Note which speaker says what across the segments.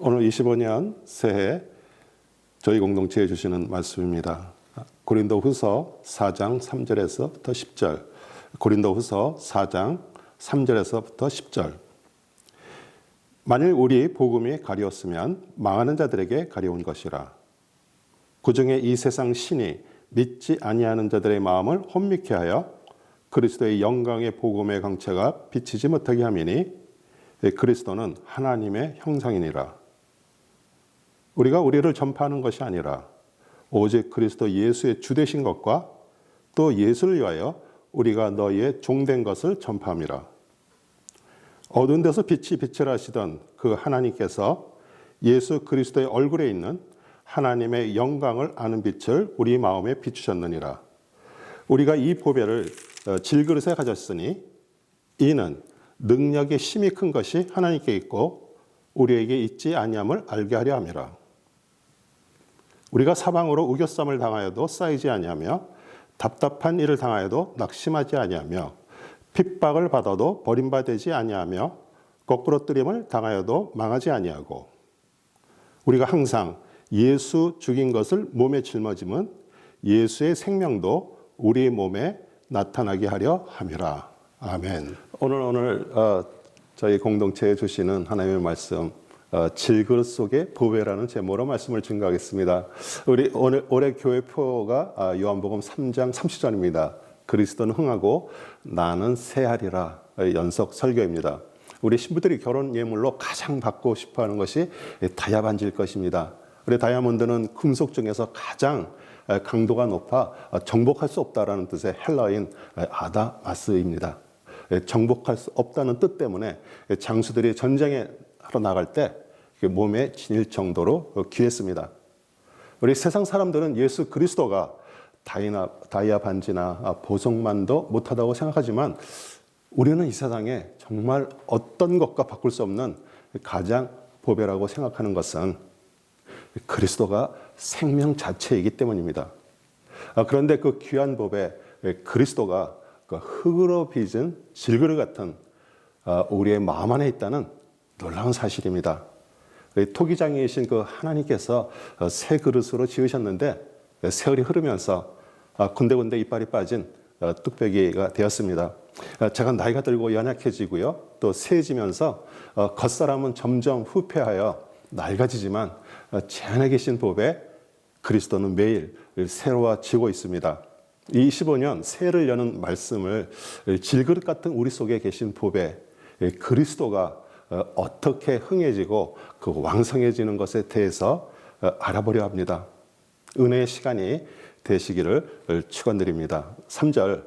Speaker 1: 오늘 25년 새해 저희 공동체에 주시는 말씀입니다. 고린도후서 4장 3절에서부터 10절. 고린도후서 4장 3절에서부터 10절. 만일 우리 복음이 가리웠으면 망하는 자들에게 가려운 것이라. 그중에 이 세상 신이 믿지 아니하는 자들의 마음을 혼미케 하여 그리스도의 영광의 복음의 강체가 비치지 못하게 함이니 그리스도는 하나님의 형상이니라. 우리가 우리를 전파하는 것이 아니라 오직 그리스도 예수의 주되신 것과 또 예수를 위하여 우리가 너희의 종된 것을 전파함이라. 어두운 데서 빛이 빛을 하시던 그 하나님께서 예수 그리스도의 얼굴에 있는 하나님의 영광을 아는 빛을 우리 마음에 비추셨느니라. 우리가 이 보배를 질그릇에 가졌으니 이는 능력의 힘이 큰 것이 하나님께 있고 우리에게 있지 아니함을 알게 하려 함이라. 우리가 사방으로 우겨쌈을 당하여도 쌓이지 아니하며 답답한 일을 당하여도 낙심하지 아니하며 핍박을 받아도 버림받지 아니하며 거꾸러뜨림을 당하여도 망하지 아니하고 우리가 항상 예수 죽인 것을 몸에 짊어짐은 예수의 생명도 우리 몸에 나타나게 하려 함이라. 아멘. 오늘 저희 공동체에 주시는 하나님의 말씀 질그릇 속의 보배라는 제목으로 말씀을 증거하겠습니다. 우리 올해 교회표가 요한복음 3장 30절입니다. 그리스도는 흥하고 나는 쇠하리라. 연속 설교입니다. 우리 신부들이 결혼 예물로 가장 받고 싶어하는 것이 다이아 반지일 것입니다. 우리 다이아몬드는 금속 중에서 가장 강도가 높아 정복할 수 없다라는 뜻의 헬라어인 아다마스입니다. 정복할 수 없다는 뜻 때문에 장수들이 전쟁에 하러 나갈 때 몸에 지닐 정도로 귀했습니다. 우리 세상 사람들은 예수 그리스도가 다이아 반지나 보석만도 못하다고 생각하지만 우리는 이 세상에 정말 어떤 것과 바꿀 수 없는 가장 보배라고 생각하는 것은 그리스도가 생명 자체이기 때문입니다. 그런데 그 귀한 보배 그리스도가 흙으로 빚은 질그릇 같은 우리의 마음 안에 있다는 놀라운 사실입니다. 토기장이신 그 하나님께서 새 그릇으로 지으셨는데 세월이 흐르면서 군데군데 이빨이 빠진 뚝배기가 되었습니다. 제가 나이가 들고 연약해지고요. 또 세지면서 겉사람은 점점 후패하여 낡아지지만 제 안에 계신 보배 그리스도는 매일 새로워지고 있습니다. 25년 새해를 여는 말씀을 질그릇 같은 우리 속에 계신 보배 그리스도가 어떻게 흥해지고 그 왕성해지는 것에 대해서 알아보려 합니다. 은혜의 시간이 되시기를 축원드립니다. 3절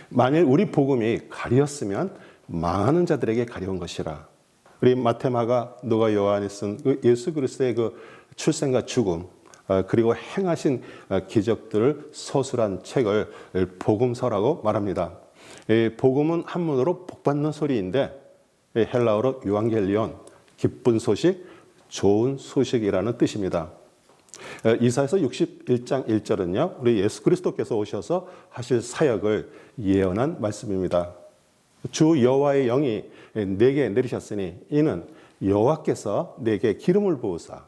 Speaker 1: 만일 우리 복음이 가리었으면 망하는 자들에게 가려운 것이라. 우리 마태, 마가, 누가, 요한이 쓴 예수 그리스도의 그 출생과 죽음 그리고 행하신 기적들을 서술한 책을 복음서라고 말합니다. 복음은 한문으로 복받는 소리인데 헬라어로 유앙겔리온, 기쁜 소식, 좋은 소식이라는 뜻입니다. 이사야서 61장 1절은요. 우리 예수 그리스도께서 오셔서 하실 사역을 예언한 말씀입니다. 주 여호와의 영이 내게 내리셨으니 이는 여호와께서 내게 기름을 부으사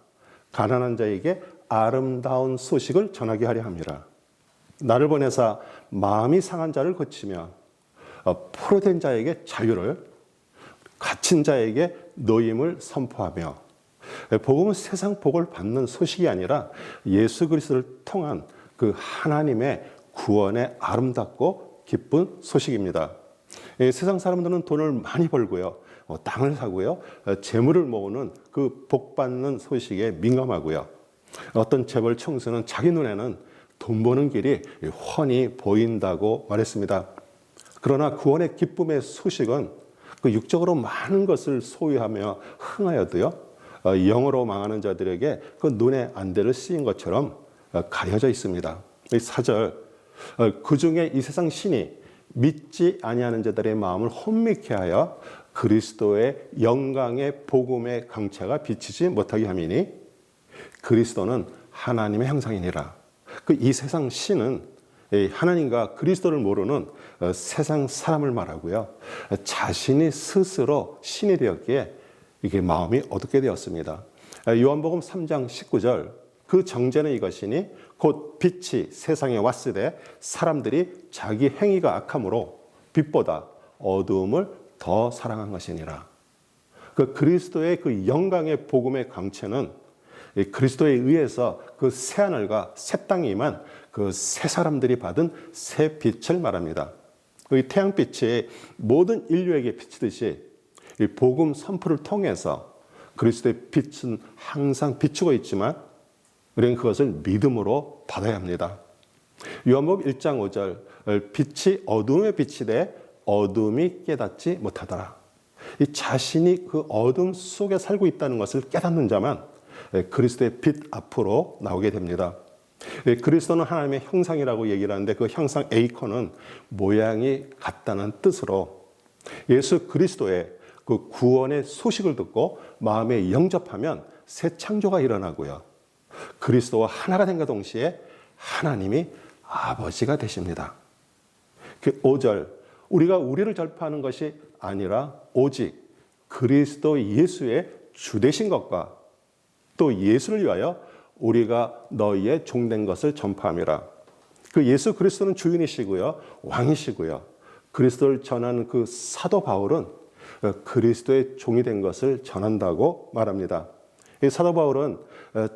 Speaker 1: 가난한 자에게 아름다운 소식을 전하게 하려 함이라. 나를 보내사 마음이 상한 자를 고치며 포로된 자에게 자유를 갇힌 자에게 노임을 선포하며 복음은 세상 복을 받는 소식이 아니라 예수 그리스도를 통한 그 하나님의 구원의 아름답고 기쁜 소식입니다. 세상 사람들은 돈을 많이 벌고요. 땅을 사고요. 재물을 모으는 그 복받는 소식에 민감하고요. 어떤 재벌 총수는 자기 눈에는 돈 버는 길이 훤히 보인다고 말했습니다. 그러나 구원의 기쁨의 소식은 그 육적으로 많은 것을 소유하며 흥하여도요. 영으로 망하는 자들에게 그 눈에 안대를 씌인 것처럼 가려져 있습니다. 4절 그중에 이 세상 신이 믿지 아니하는 자들의 마음을 혼미케 하여 그리스도의 영광의 복음의 강체가 비치지 못하게 함이니 그리스도는 하나님의 형상이니라. 그 이 세상 신은 하나님과 그리스도를 모르는 세상 사람을 말하고요. 자신이 스스로 신이 되었기에 이게 마음이 어둡게 되었습니다. 요한복음 3장 19절 그 정죄는 이것이니 곧 빛이 세상에 왔으되 사람들이 자기 행위가 악함으로 빛보다 어두움을 더 사랑한 것이니라. 그 그리스도의 그 영광의 복음의 강체는 그리스도에 의해서 그 새하늘과 새 땅이 임한 그 새 사람들이 받은 새 빛을 말합니다. 이 태양빛이 모든 인류에게 비치듯이 이 복음 선포를 통해서 그리스도의 빛은 항상 비추고 있지만 우리는 그것을 믿음으로 받아야 합니다. 요한복음 1장 5절 빛이 어둠에 비치되 어둠이 깨닫지 못하더라. 이 자신이 그 어둠 속에 살고 있다는 것을 깨닫는 자만 그리스도의 빛 앞으로 나오게 됩니다. 그리스도는 하나님의 형상이라고 얘기를 하는데 그 형상 에이콘은 모양이 같다는 뜻으로 예수 그리스도의 그 구원의 소식을 듣고 마음에 영접하면 새 창조가 일어나고요. 그리스도와 하나가 된과 동시에 하나님이 아버지가 되십니다. 5절 우리가 우리를 전파하는 것이 아니라 오직 그리스도 예수의 주 되신 것과 또 예수를 위하여 우리가 너희의 종된 것을 전파함이라. 그 예수 그리스도는 주인이시고요. 왕이시고요. 그리스도를 전하는 그 사도 바울은 그리스도의 종이 된 것을 전한다고 말합니다. 이 사도 바울은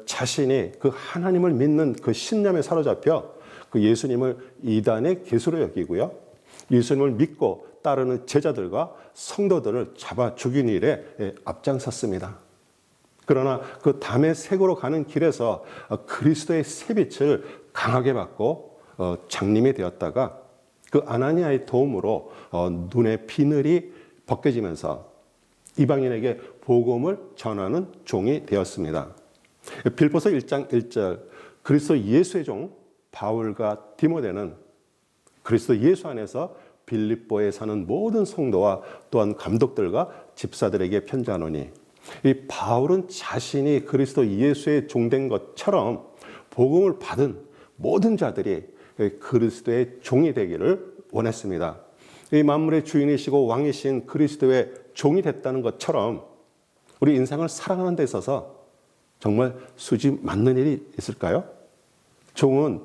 Speaker 1: 자신이 그 하나님을 믿는 그 신념에 사로잡혀 그 예수님을 이단의 개수로 여기고요. 예수님을 믿고 따르는 제자들과 성도들을 잡아 죽인 일에 앞장섰습니다. 그러나 그 담의 색으로 가는 길에서 그리스도의 새빛을 강하게 받고 장님이 되었다가 그 아나니아의 도움으로 눈의 비늘이 벗겨지면서 이방인에게 복음을 전하는 종이 되었습니다. 빌보서 1장 1절 그리스도 예수의 종 바울과 디모데는 그리스도 예수 안에서 빌립보에 사는 모든 성도와 또한 감독들과 집사들에게 편지하노니 이 바울은 자신이 그리스도 예수의 종된 것처럼 복음을 받은 모든 자들이 그리스도의 종이 되기를 원했습니다. 이 만물의 주인이시고 왕이신 그리스도의 종이 됐다는 것처럼 우리 인생을 살아가는 데 있어서 정말 수지 맞는 일이 있을까요? 종은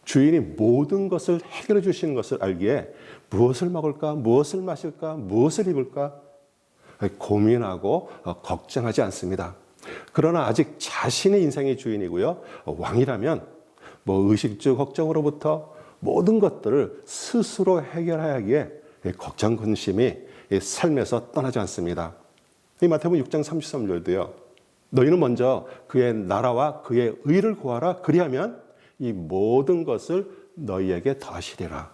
Speaker 1: 주인이 모든 것을 해결해 주시는 것을 알기에 무엇을 먹을까, 무엇을 마실까, 무엇을 입을까 고민하고 걱정하지 않습니다. 그러나 아직 자신의 인생의 주인이고요. 왕이라면 의식주 걱정으로부터 모든 것들을 스스로 해결하기에 걱정, 근심이 삶에서 떠나지 않습니다. 이 마태복음 6장 33절도요. 너희는 먼저 그의 나라와 그의 의를 구하라. 그리하면 이 모든 것을 너희에게 더하시리라.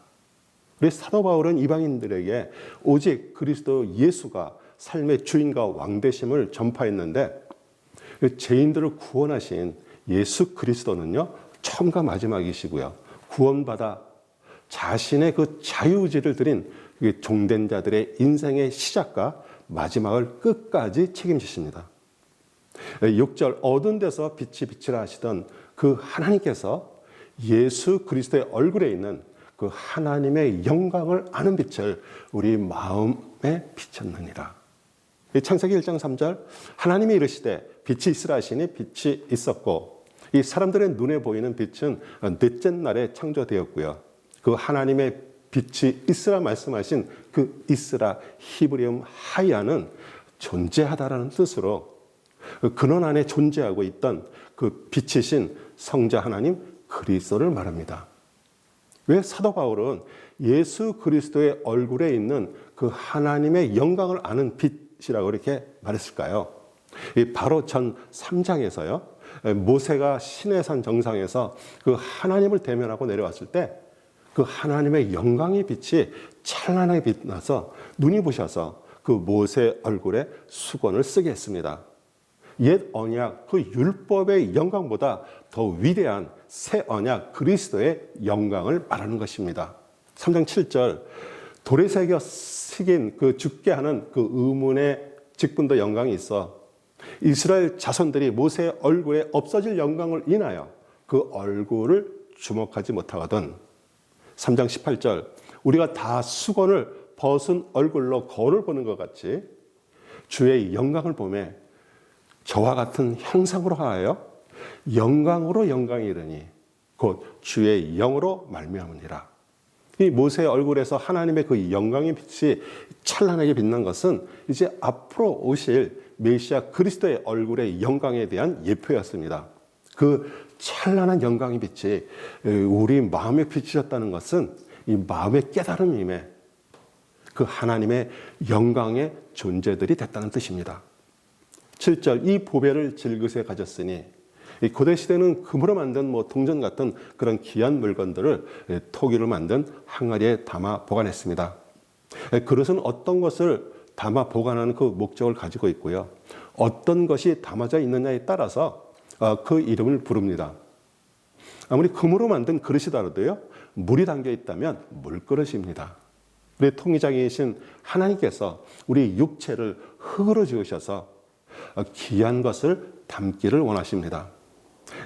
Speaker 1: 우리 사도 바울은 이방인들에게 오직 그리스도 예수가 삶의 주인과 왕되심을 전파했는데 죄인들을 구원하신 예수 그리스도는요. 처음과 마지막이시고요. 구원받아 자신의 그 자유의지를 드린 종된 자들의 인생의 시작과 마지막을 끝까지 책임지십니다. 6절 어두운 데서 빛이 비치라 하시던 그 하나님께서 예수 그리스도의 얼굴에 있는 그 하나님의 영광을 아는 빛을 우리 마음에 비쳤느니라. 창세기 1장 3절 하나님이 이르시되 빛이 있으라 하시니 빛이 있었고 이 사람들의 눈에 보이는 빛은 넷째 날에 창조되었고요. 그 하나님의 빛이 있으라 말씀하신 그 있으라 히브리음 하야는 존재하다라는 뜻으로 근원 안에 존재하고 있던 그 빛이신 성자 하나님 그리스도를 말합니다. 왜 사도 바울은 예수 그리스도의 얼굴에 있는 그 하나님의 영광을 아는 빛이라고 이렇게 말했을까요? 바로 전 3장에서요. 모세가 시내산 정상에서 그 하나님을 대면하고 내려왔을 때 그 하나님의 영광의 빛이 찬란하게 빛나서 눈이 부셔서 그 모세 얼굴에 수건을 쓰게 했습니다. 옛 언약 그 율법의 영광보다 더 위대한 새 언약 그리스도의 영광을 말하는 것입니다. 3장 7절 돌에 새겨 새긴 그 죽게 하는 그 의문의 직분도 영광이 있어 이스라엘 자손들이 모세의 얼굴에 없어질 영광을 인하여 그 얼굴을 주목하지 못하거든. 3장 18절 우리가 다 수건을 벗은 얼굴로 거울을 보는 것 같이 주의 영광을 보매 저와 같은 형상으로 하여 영광으로 영광이 이르니 곧 주의 영으로 말미암으니라. 이 모세의 얼굴에서 하나님의 그 영광의 빛이 찬란하게 빛난 것은 이제 앞으로 오실 메시아 그리스도의 얼굴의 영광에 대한 예표였습니다. 그 찬란한 영광의 빛이 우리 마음에 비추셨다는 것은 이 마음의 깨달음임에 그 하나님의 영광의 존재들이 됐다는 뜻입니다. 7절 이 보배를 질그새 가졌으니 이 고대 시대는 금으로 만든 동전 같은 그런 귀한 물건들을 토기로 만든 항아리에 담아 보관했습니다. 그릇은 어떤 것을 담아 보관하는 그 목적을 가지고 있고요. 어떤 것이 담아져 있느냐에 따라서 그 이름을 부릅니다. 아무리 금으로 만든 그릇이더라도요. 물이 담겨 있다면 물그릇입니다. 우리 통일장이신 하나님께서 우리 육체를 흙으로 지으셔서 귀한 것을 담기를 원하십니다.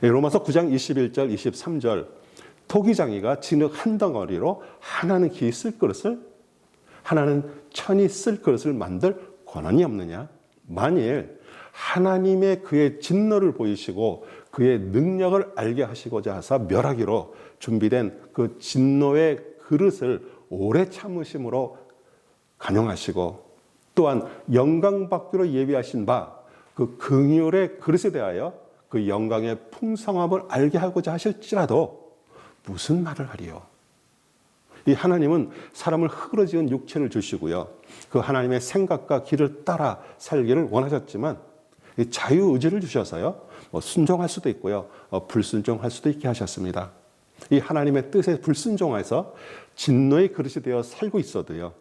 Speaker 1: 로마서 9장 21절 23절 토기장이가 진흙 한 덩어리로 하나는 기 쓸 그릇을 하나는 천이 쓸 그릇을 만들 권한이 없느냐. 만일 하나님의 그의 진노를 보이시고 그의 능력을 알게 하시고자 하사 멸하기로 준비된 그 진노의 그릇을 오래 참으심으로 간용하시고 또한 영광 받기로 예비하신 바 그 긍휼의 그릇에 대하여 그 영광의 풍성함을 알게 하고자 하실지라도 무슨 말을 하리요? 이 하나님은 사람을 흙으로 지은 육체를 주시고요. 그 하나님의 생각과 길을 따라 살기를 원하셨지만 자유의지를 주셔서요. 순종할 수도 있고요. 불순종할 수도 있게 하셨습니다. 이 하나님의 뜻에 불순종해서 진노의 그릇이 되어 살고 있어도요.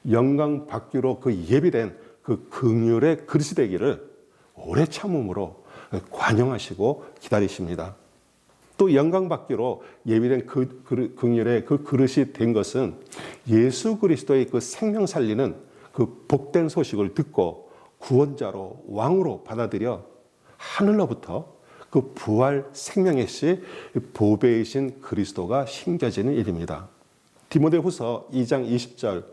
Speaker 1: 영광 받기로 그 예비된 그 긍휼의 그릇이 되기를 오래 참음으로 관용하시고 기다리십니다. 또 영광 받기로 예비된 그 긍휼의 그 그릇이 된 것은 예수 그리스도의 그 생명 살리는 그 복된 소식을 듣고 구원자로 왕으로 받아들여 하늘로부터 그 부활 생명의 씨 보배이신 그리스도가 심겨지는 일입니다. 디모데후서 2장 20절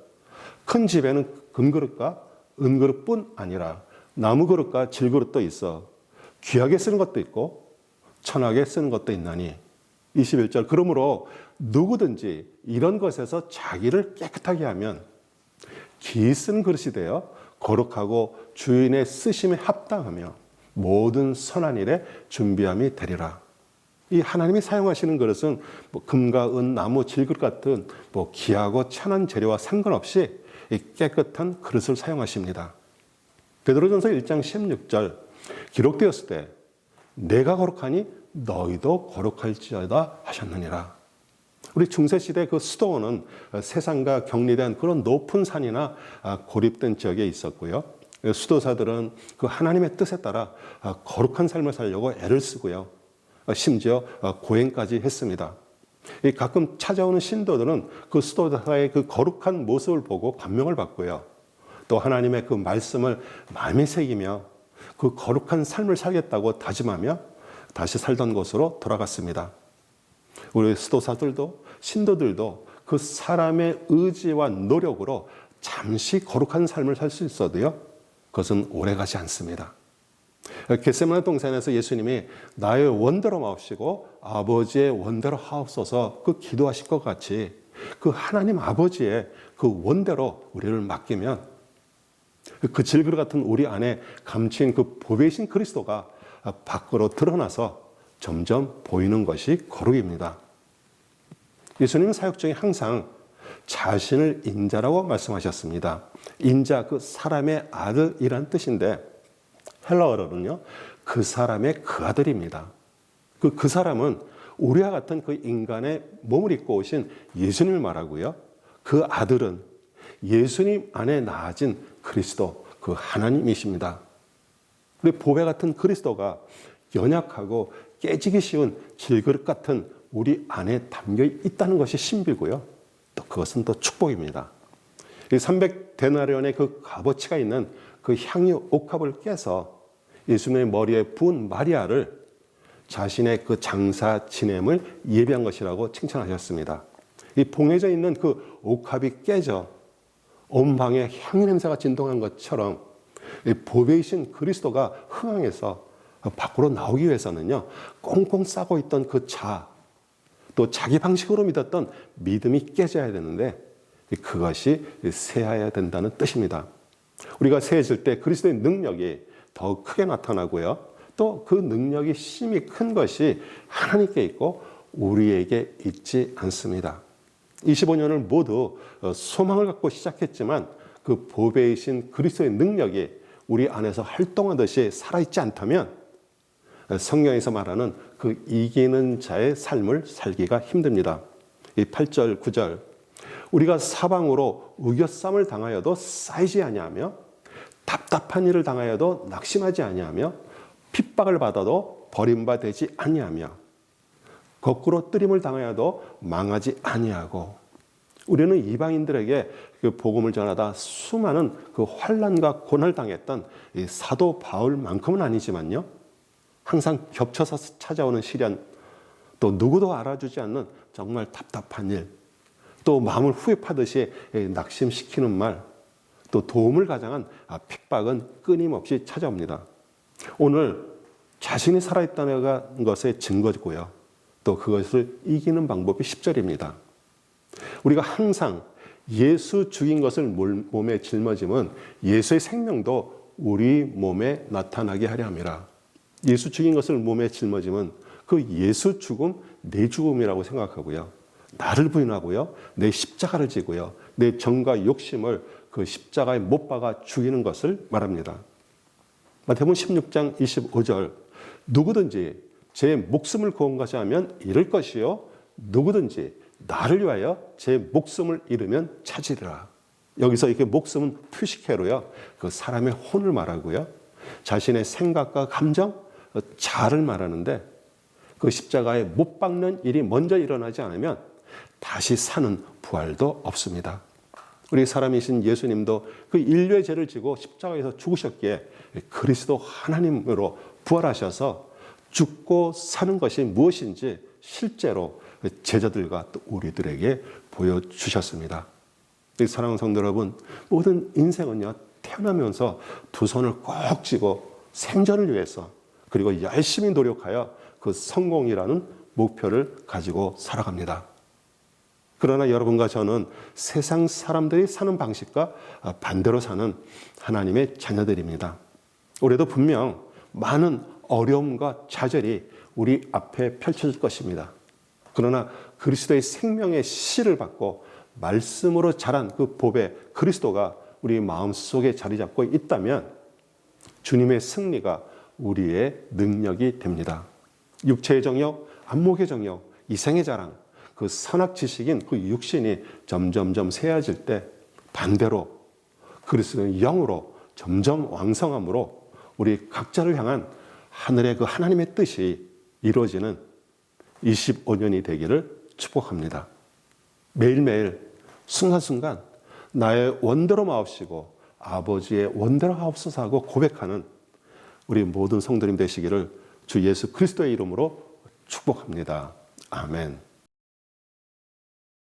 Speaker 1: 큰 집에는 금그릇과 은그릇뿐 아니라 나무 그릇과 질그릇도 있어 귀하게 쓰는 것도 있고 천하게 쓰는 것도 있나니 21절 그러므로 누구든지 이런 것에서 자기를 깨끗하게 하면 기 쓴 그릇이 되어 거룩하고 주인의 쓰심에 합당하며 모든 선한 일에 준비함이 되리라. 이 하나님이 사용하시는 그릇은 금과 은, 나무, 질그릇 같은 귀하고 천한 재료와 상관없이 이 깨끗한 그릇을 사용하십니다. 베드로전서 1장 16절 기록되었을 때 내가 거룩하니 너희도 거룩할지어다 하셨느니라. 우리 중세시대 그 수도원은 세상과 격리된 그런 높은 산이나 고립된 지역에 있었고요. 수도사들은 그 하나님의 뜻에 따라 거룩한 삶을 살려고 애를 쓰고요. 심지어 고행까지 했습니다. 가끔 찾아오는 신도들은 그 수도사의 그 거룩한 모습을 보고 감명을 받고요. 또 하나님의 그 말씀을 마음에 새기며 그 거룩한 삶을 살겠다고 다짐하며 다시 살던 곳으로 돌아갔습니다. 우리 수도사들도 신도들도 그 사람의 의지와 노력으로 잠시 거룩한 삶을 살 수 있어도요. 그것은 오래가지 않습니다. 겟세마네 동산에서 예수님이 나의 원대로 마옵시고 아버지의 원대로 하옵소서 그 기도하실 것 같이 그 하나님 아버지의 그 원대로 우리를 맡기면 그 질그릇 같은 우리 안에 감추인 그 보배이신 그리스도가 밖으로 드러나서 점점 보이는 것이 거룩입니다. 예수님은 사역 중에 항상 자신을 인자라고 말씀하셨습니다. 인자 그 사람의 아들이란 뜻인데 헬라어로는요. 그 사람의 그 아들입니다. 그 사람은 우리와 같은 그 인간의 몸을 입고 오신 예수님을 말하고요. 그 아들은 예수님 안에 나아진 그리스도 그 하나님이십니다. 우리 보배 같은 그리스도가 연약하고 깨지기 쉬운 질그릇 같은 우리 안에 담겨 있다는 것이 신비고요. 또 그것은 또 축복입니다. 300데나리온의 그 값어치가 있는 그 향유 옥합을 깨서 예수님의 머리에 부은 마리아를 자신의 그 장사 지냄을 예비한 것이라고 칭찬하셨습니다. 이 봉해져 있는 그 옥합이 깨져 온 방에 향유 냄새가 진동한 것처럼 이 보배이신 그리스도가 흥황해서 밖으로 나오기 위해서는요, 꽁꽁 싸고 있던 그 자, 또 자기 방식으로 믿었던 믿음이 깨져야 되는데 그것이 새하여야 된다는 뜻입니다. 우리가 새해질 때 그리스도의 능력이 더 크게 나타나고요. 또 그 능력이 힘이 큰 것이 하나님께 있고 우리에게 있지 않습니다. 25년을 모두 소망을 갖고 시작했지만 그 보배이신 그리스도의 능력이 우리 안에서 활동하듯이 살아있지 않다면 성경에서 말하는 그 이기는 자의 삶을 살기가 힘듭니다. 이 8절, 9절. 우리가 사방으로 우겨쌈을 당하여도 쌓이지 아니하며 답답한 일을 당하여도 낙심하지 아니하며 핍박을 받아도 버림받지 아니하며 거꾸로 뜨림을 당하여도 망하지 아니하고. 우리는 이방인들에게 그 복음을 전하다 수많은 그 환난과 고난을 당했던 이 사도 바울만큼은 아니지만요, 항상 겹쳐서 찾아오는 시련, 또 누구도 알아주지 않는 정말 답답한 일, 또 마음을 후회하듯이 낙심시키는 말, 또 도움을 가장한 핍박은 끊임없이 찾아옵니다. 오늘 자신이 살아있다는 것의 증거고요. 또 그것을 이기는 방법이 10절입니다. 우리가 항상 예수 죽인 것을 몸에 짊어지면 예수의 생명도 우리 몸에 나타나게 하려 함이라. 예수 죽인 것을 몸에 짊어지면 그 예수 죽음 내 죽음이라고 생각하고요. 나를 부인하고요. 내 십자가를 지고요. 내 정과 욕심을 그 십자가에 못 박아 죽이는 것을 말합니다. 마태복음 16장 25절. 누구든지 제 목숨을 구원하고자 하면 잃을 것이요, 누구든지 나를 위하여 제 목숨을 잃으면 찾으리라. 여기서 이렇게 목숨은 푸시케로요, 그 사람의 혼을 말하고요, 자신의 생각과 감정, 자아를 말하는데 그 십자가에 못 박는 일이 먼저 일어나지 않으면 다시 사는 부활도 없습니다. 우리 사람이신 예수님도 그 인류의 죄를 지고 십자가에서 죽으셨기에 그리스도 하나님으로 부활하셔서 죽고 사는 것이 무엇인지 실제로 제자들과 또 우리들에게 보여주셨습니다. 사랑하는 성도 여러분, 모든 인생은요, 태어나면서 두 손을 꼭 쥐고 생존을 위해서, 그리고 열심히 노력하여 그 성공이라는 목표를 가지고 살아갑니다. 그러나 여러분과 저는 세상 사람들이 사는 방식과 반대로 사는 하나님의 자녀들입니다. 올해도 분명 많은 어려움과 좌절이 우리 앞에 펼쳐질 것입니다. 그러나 그리스도의 생명의 씨를 받고 말씀으로 자란 그 보배 그리스도가 우리 마음속에 자리 잡고 있다면 주님의 승리가 우리의 능력이 됩니다. 육체의 정욕, 안목의 정욕, 이생의 자랑, 그 선악 지식인 그 육신이 점점점 쇠해질 때 반대로 그리스도의 영으로 점점 왕성함으로 우리 각자를 향한 하늘의 그 하나님의 뜻이 이루어지는 25년이 되기를 축복합니다. 매일매일 순간순간 나의 원대로 마옵시고 아버지의 원대로 하옵소서 하고 고백하는 우리 모든 성도님 되시기를 주 예수 그리스도의 이름으로 축복합니다. 아멘.